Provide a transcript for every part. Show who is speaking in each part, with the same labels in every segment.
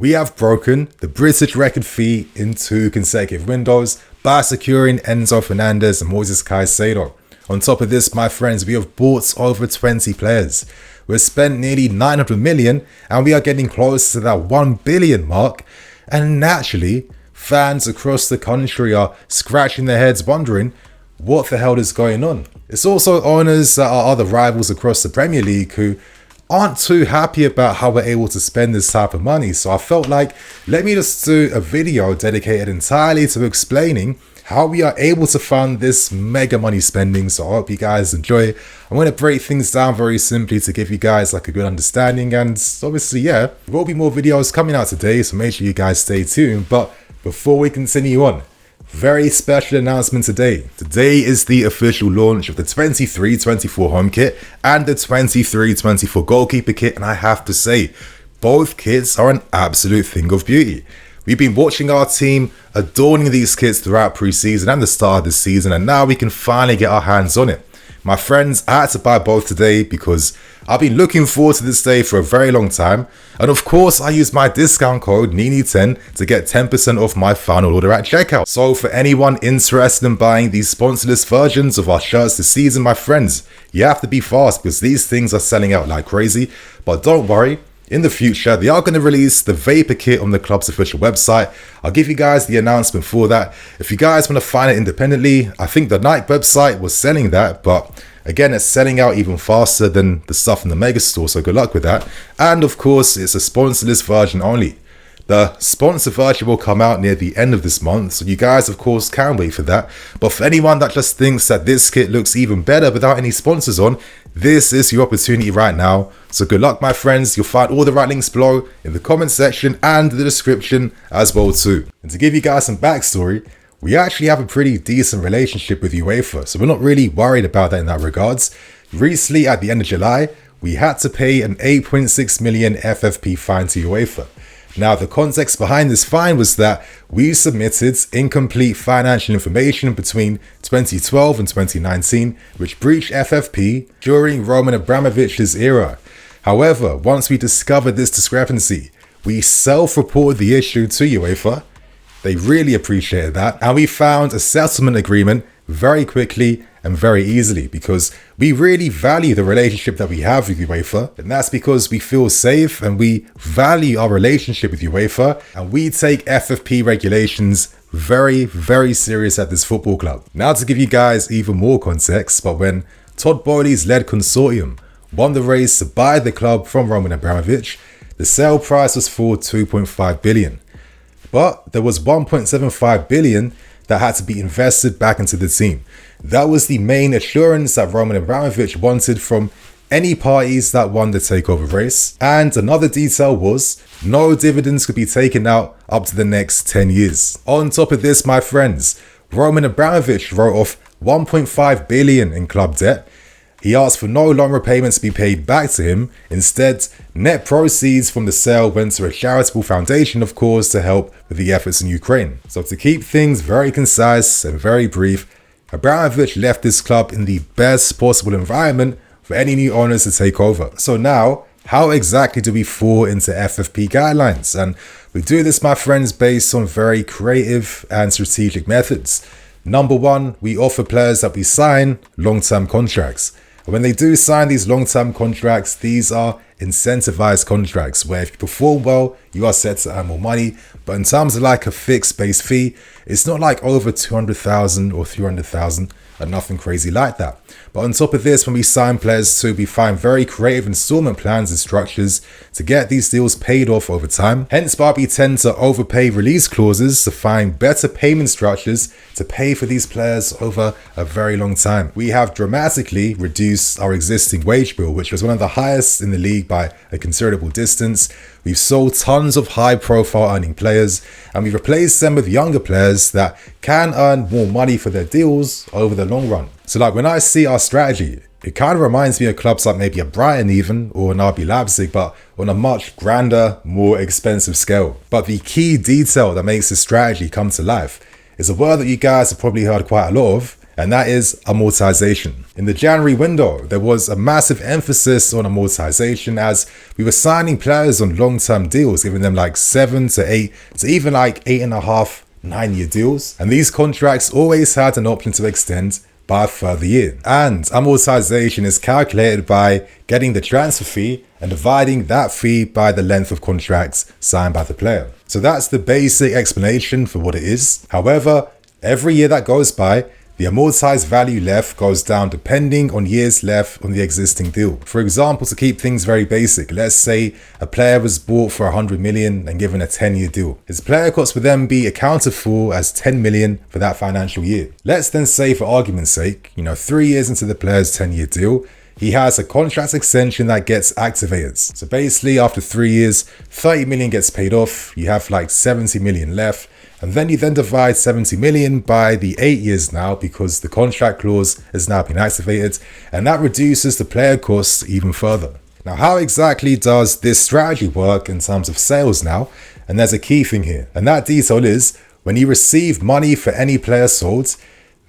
Speaker 1: We have broken the British record fee in 2 consecutive windows by securing Enzo Fernandez and Moises Caicedo. On top of this, my friends, we have bought over 20 players. We've spent nearly 900 million and we are getting close to that 1 billion mark. And naturally, fans across the country are scratching their heads wondering what the hell is going on. It's also owners that are other rivals across the Premier League who aren't too happy about how we're able to spend this type of money. So I felt like, let me just do a video dedicated entirely to explaining how we are able to fund this mega money spending. So I hope you guys enjoy. I'm going to break things down very simply to give you guys like a good understanding. And obviously, yeah, there will be more videos coming out today, so make sure you guys stay tuned. But before we continue on, very special announcement today. Today is the official launch of the 23-24 home kit and the 23-24 goalkeeper kit. And I have to say, both kits are an absolute thing of beauty. We've been watching our team adorning these kits throughout pre-season and the start of the season, and now we can finally get our hands on it. My friends, I had to buy both today because I've been looking forward to this day for a very long time. And of course, I used my discount code NINI10 to get 10% off my final order at checkout. So for anyone interested in buying these sponsorless versions of our shirts this season, my friends, you have to be fast because these things are selling out like crazy. But don't worry. In the future, they are going to release the Vapor kit on the club's official website. I'll give you guys the announcement for that. If you guys want to find it independently, I think the Nike website was selling that, but again, it's selling out even faster than the stuff in the mega store, so good luck with that. And of course, it's a sponsorless version only. The sponsor version will come out near the end of this month, so you guys of course can wait for that. But for anyone that just thinks that this kit looks even better without any sponsors on, this is your opportunity right now. So good luck, my friends. You'll find all the right links below in the comment section and the description as well too. And to give you guys some backstory, we actually have a pretty decent relationship with UEFA, so we're not really worried about that in that regards. Recently, at the end of July, we had to pay an 8.6 million FFP fine to UEFA. Now, the context behind this fine was that we submitted incomplete financial information between 2012 and 2019, which breached FFP during Roman Abramovichs' era. However, once we discovered this discrepancy, we self-reported the issue to UEFA. They really appreciated that, and we found a settlement agreement very quickly and very easily because we really value the relationship that we have with UEFA, and that's because we feel safe and we value our relationship with UEFA, and we take FFP regulations very, very serious at this football club. Now, to give you guys even more context, but when Todd Boehly's led consortium won the race to buy the club from Roman Abramovich, the sale price was for 2.5 billion. But there was 1.75 billion that had to be invested back into the team. That was the main assurance that Roman Abramovich wanted from any parties that won the takeover race. And another detail was no dividends could be taken out up to the next 10 years. On top of this, my friends, Roman Abramovich wrote off 1.5 billion in club debt. He asked for no loan repayments to be paid back to him. Instead, net proceeds from the sale went to a charitable foundation, of course, to help with the efforts in Ukraine. So to keep things very concise and very brief, Abramovich left this club in the best possible environment for any new owners to take over. So now, how exactly do we fall into FFP guidelines? And we do this, my friends, based on very creative and strategic methods. Number one, we offer players that we sign long-term contracts. And when they do sign these long-term contracts, these are incentivized contracts where if you perform well, you are set to earn more money. But in terms of like a fixed base fee, it's not like over 200,000 or 300,000 and nothing crazy like that. But on top of this, when we sign players too, we find very creative installment plans and structures to get these deals paid off over time. Hence why we tend to overpay release clauses to find better payment structures to pay for these players over a very long time. We have dramatically reduced our existing wage bill, which was one of the highest in the league by a considerable distance. We've sold tons of high profile earning players and we've replaced them with younger players that can earn more money for their deals over the long run. So like when I see our strategy, it kind of reminds me of clubs like maybe a Brighton even or an RB Leipzig, but on a much grander, more expensive scale. But the key detail that makes this strategy come to life is a word that you guys have probably heard quite a lot of, and that is amortization. In the January window, there was a massive emphasis on amortization as we were signing players on long-term deals, giving them like 7 to 8 to even like 8.5, 9-year deals. And these contracts always had an option to extend by a further year. And amortization is calculated by getting the transfer fee and dividing that fee by the length of contracts signed by the player. So that's the basic explanation for what it is. However, every year that goes by, the amortized value left goes down depending on years left on the existing deal. For example, to keep things very basic, let's say a player was bought for 100 million and given a 10-year deal. His player costs would then be accounted for as 10 million for that financial year. Let's then say, for argument's sake, 3 years into the player's 10-year deal, he has a contract extension that gets activated. So basically, after 3 years, 30 million gets paid off. You have like 70 million left. And then you then divide 70 million by the 8 years now, because the contract clause has now been activated, and that reduces the player costs even further. Now, how exactly does this strategy work in terms of sales now? And there's a key thing here, and that detail is when you receive money for any player sold,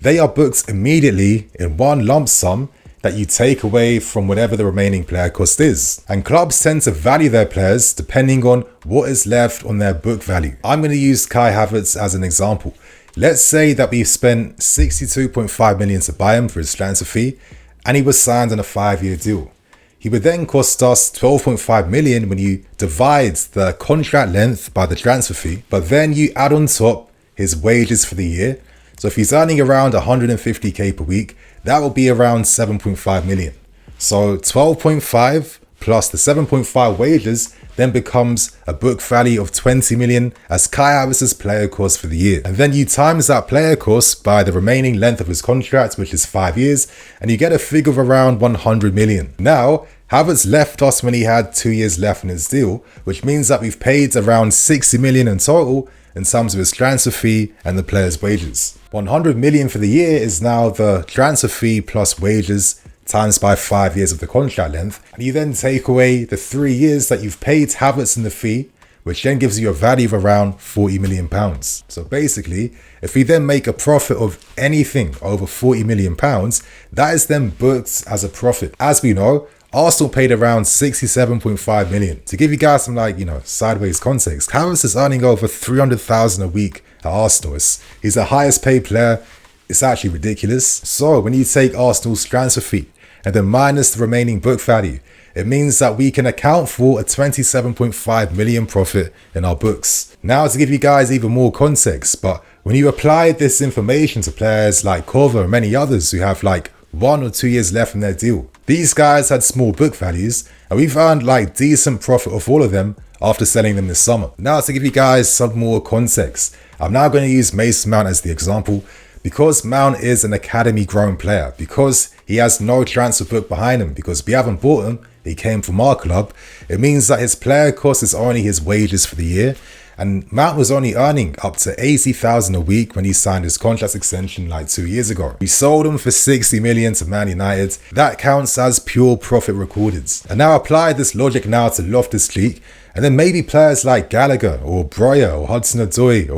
Speaker 1: they are booked immediately in one lump sum that you take away from whatever the remaining player cost is. And clubs tend to value their players depending on what is left on their book value. I'm going to use Kai Havertz as an example. Let's say that we've spent 62.5 million to buy him for his transfer fee, and he was signed on a 5-year deal. He would then cost us 12.5 million when you divide the contract length by the transfer fee, but then you add on top his wages for the year. So if he's earning around 150k per week, that will be around 7.5 million. So 12.5 plus the 7.5 wages then becomes a book value of 20 million as Kai Havertz's player cost for the year. And then you times that player cost by the remaining length of his contract, which is 5 years, and you get a figure of around 100 million. Now, Havertz left us when he had 2 years left in his deal, which means that we've paid around 60 million in total in terms of his transfer fee and the player's wages. 100 million for the year is now the transfer fee plus wages times by 5 years of the contract length. And you then take away the 3 years that you've paid Havertz in the fee, which then gives you a value of around 40 million pounds. So basically, if we then make a profit of anything over 40 million pounds, that is then booked as a profit. As we know, Arsenal paid around 67.5 million. To give you guys some sideways context, Havertz is earning over 300,000 a week at Arsenal. He's the highest paid player. It's actually ridiculous. So when you take Arsenal's transfer fee and then minus the remaining book value, it means that we can account for a 27.5 million profit in our books. Now, to give you guys even more context, but when you apply this information to players like Kova and many others who have like 1 or 2 years left in their deal, these guys had small book values, and we've earned like decent profit off all of them after selling them this summer. Now, to give you guys some more context, I'm now going to use Mason Mount as the example, because Mount is an academy grown player, because he has no transfer book behind him, because we haven't bought him, he came from our club. It means that his player cost is only his wages for the year, and Mount was only earning up to 80,000 a week when he signed his contract extension like 2 years ago. We sold him for 60 million to Man United. That counts as pure profit recorded. And now apply this logic now to Loftus-Cheek, and then maybe players like Gallagher or Breuer or Hudson-Odoi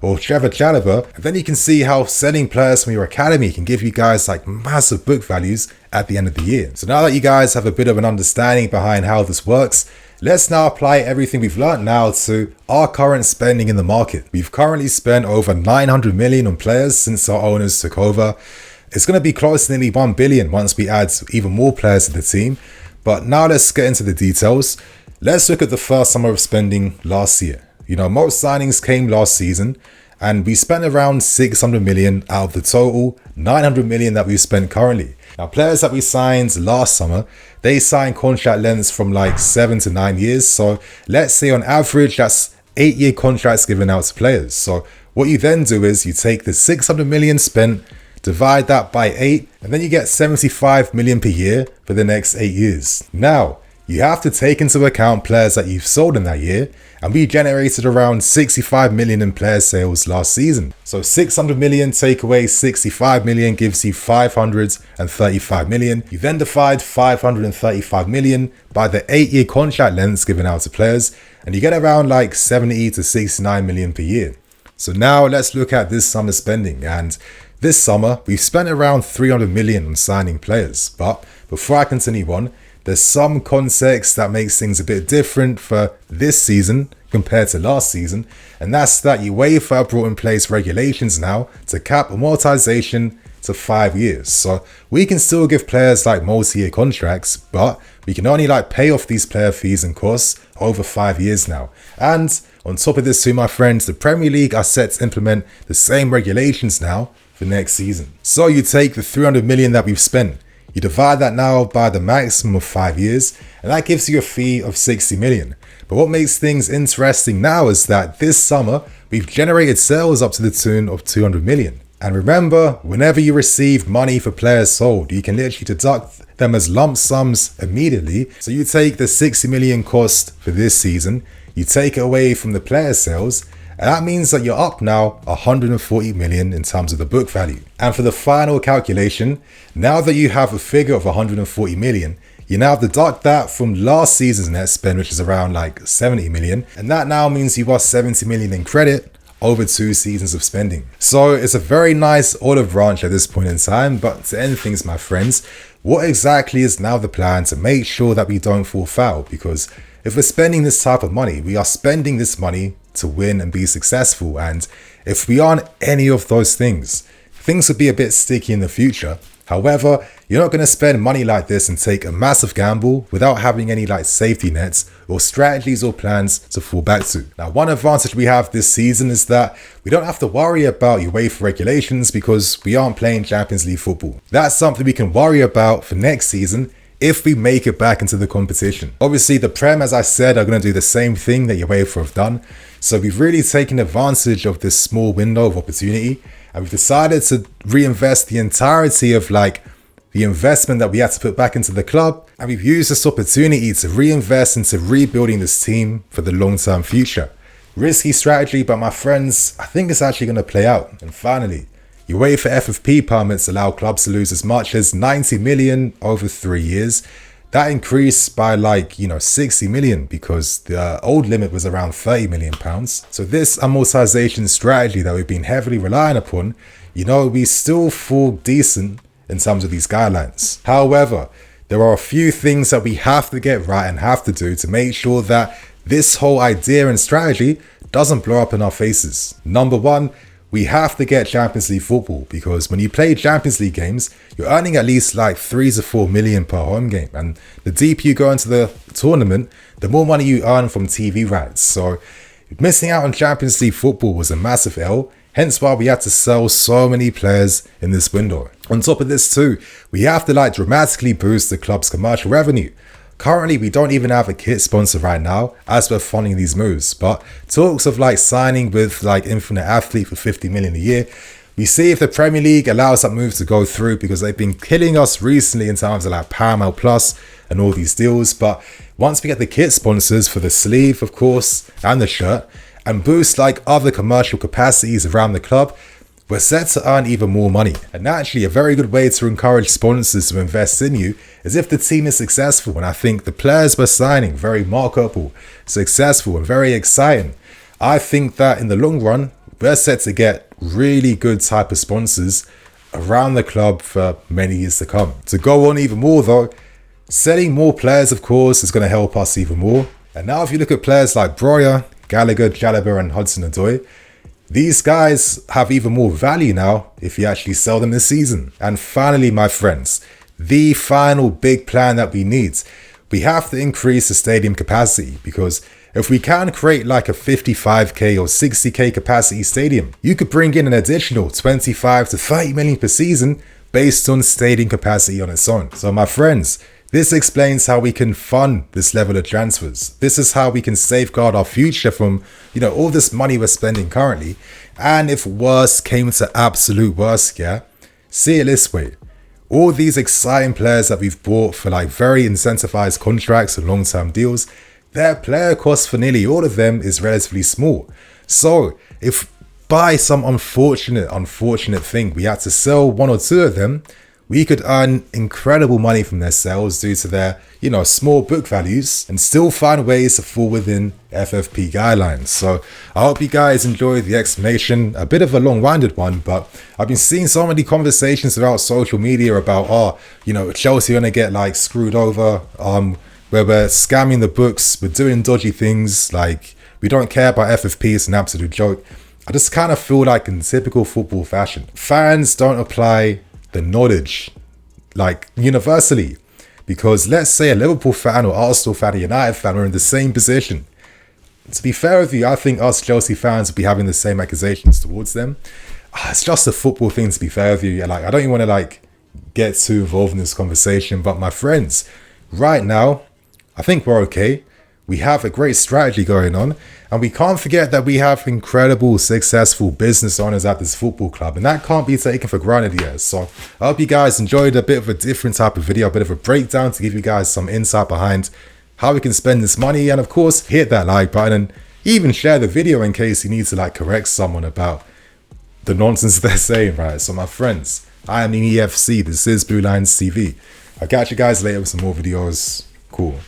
Speaker 1: or Trevor Chalobah, and then you can see how selling players from your academy can give you guys like massive book values at the end of the year. So now that you guys have a bit of an understanding behind how this works, let's now apply everything we've learned now to our current spending in the market. We've currently spent over 900 million on players since our owners took over. It's going to be close to nearly 1 billion once we add even more players to the team. But now let's get into the details. Let's look at the first summer of spending last year. Most signings came last season, and we spent around 600 million out of the total 900 million that we've spent currently. Now, players that we signed last summer, they signed contract lengths from like 7 to 9 years. So let's say on average, that's 8-year contracts given out to players. So what you then do is you take the 600 million spent, divide that by 8, and then you get 75 million per year for the next 8 years. Now, you have to take into account players that you've sold in that year, and we generated around 65 million in player sales last season. So 600 million take away 65 million gives you 535 million. You then divide 535 million by the 8-year contract lengths given out to players, and you get around like 70 to 69 million per year. So now let's look at this summer spending, and This summer, we've spent around 300 million on signing players, but before I continue on, there's some context that makes things a bit different for this season compared to last season, and that's that UEFA brought in place regulations now to cap amortization to 5 years. So we can still give players like multi-year contracts, but we can only pay off these player fees and costs over 5 years now. And on top of this too, my friends, the Premier League are set to implement the same regulations now for next season. So you take the 300 million that we've spent, you divide that now by the maximum of 5 years, and that gives you a fee of 60 million. But what makes things interesting now is that this summer, we've generated sales up to the tune of 200 million. And remember, whenever you receive money for players sold, you can literally deduct them as lump sums immediately. So you take the 60 million cost for this season, you take it away from the player sales, and that means that you're up now 140 million in terms of the book value. And for the final calculation, now that you have a figure of 140 million, you now deduct that from last season's net spend, which is around 70 million. And that now means you got 70 million in credit over 2 seasons of spending. So it's a very nice olive branch at this point in time. But to end things, my friends, what exactly is now the plan to make sure that we don't fall foul? Because if we're spending this type of money, we are spending this money to win and be successful. And if we aren't any of those things, things would be a bit sticky in the future. However, you're not going to spend money like this and take a massive gamble without having any safety nets or strategies or plans to fall back to. Now, one advantage we have this season is that we don't have to worry about UEFA regulations because we aren't playing Champions League football. That's something we can worry about for next season if we make it back into the competition. Obviously, the Prem, as I said, are going to do the same thing that UEFA have done. So we've really taken advantage of this small window of opportunity, and we've decided to reinvest the entirety of the investment that we had to put back into the club. And we've used this opportunity to reinvest into rebuilding this team for the long-term future. Risky strategy, but my friends, I think it's actually going to play out. And finally, UEFA FFP permits allow clubs to lose as much as 90 million over 3 years. That increased by 60 million because the old limit was around 30 million pounds. So this amortization strategy that we've been heavily relying upon, we still fall decent in terms of these guidelines. However, there are a few things that we have to get right and have to do to make sure that this whole idea and strategy doesn't blow up in our faces. Number one, we have to get Champions League football, because when you play Champions League games, you're earning at least 3 to 4 million per home game. And the deeper you go into the tournament, the more money you earn from TV rights. So missing out on Champions League football was a massive L, hence why we had to sell so many players in this window. On top of this too, we have to dramatically boost the club's commercial revenue. Currently, we don't even have a kit sponsor right now as we're funding these moves, but talks of signing with Infinite Athlete for 50 million a year. We see if the Premier League allows that move to go through, because they've been killing us recently in terms of Paramount Plus and all these deals. But once we get the kit sponsors for the sleeve, of course, and the shirt, and boost other commercial capacities around the club, we're set to earn even more money. And naturally, a very good way to encourage sponsors to invest in you is if the team is successful. And I think the players we're signing, very marketable, successful, and very exciting. I think that in the long run, we're set to get really good type of sponsors around the club for many years to come. To go on even more though, selling more players, of course, is going to help us even more. And now if you look at players like Breuer, Gallagher, Jalabert, and Hudson-Odoi, these guys have even more value now if you actually sell them this season. And finally, my friends, the final big plan that we need. We have to increase the stadium capacity, because if we can create a 55k or 60k capacity stadium, you could bring in an additional 25 to 30 million per season based on stadium capacity on its own. So my friends, this explains how we can fund this level of transfers. This is how we can safeguard our future from, all this money we're spending currently. And if worst came to absolute worst, see it this way. All these exciting players that we've bought for very incentivized contracts and long-term deals, their player cost for nearly all of them is relatively small. So if by some unfortunate thing we had to sell 1 or 2 of them, we could earn incredible money from their sales due to their, small book values and still find ways to fall within FFP guidelines. So I hope you guys enjoyed the explanation. A bit of a long-winded one, but I've been seeing so many conversations throughout social media about, Chelsea gonna get like screwed over, where we're scamming the books, we're doing dodgy things, like we don't care about FFP, it's an absolute joke. I just kind of feel like in typical football fashion, fans don't apply the knowledge like universally, because let's say a Liverpool fan or Arsenal fan or United fan are in the same position. To be fair with you, I think us Chelsea fans will be having the same accusations towards them. It's just a football thing, to be fair with you. Like, I don't even want to get too involved in this conversation, but my friends, right now I think we're okay. We have a great strategy going on, and we can't forget that we have incredible, successful business owners at this football club, and that can't be taken for granted yet. So I hope you guys enjoyed a bit of a different type of video, a bit of a breakdown to give you guys some insight behind how we can spend this money. And of course, hit that like button and even share the video in case you need to correct someone about the nonsense they're saying, right? So my friends, I am in EFC. This is Blue Lines TV. I'll catch you guys later with some more videos. Cool.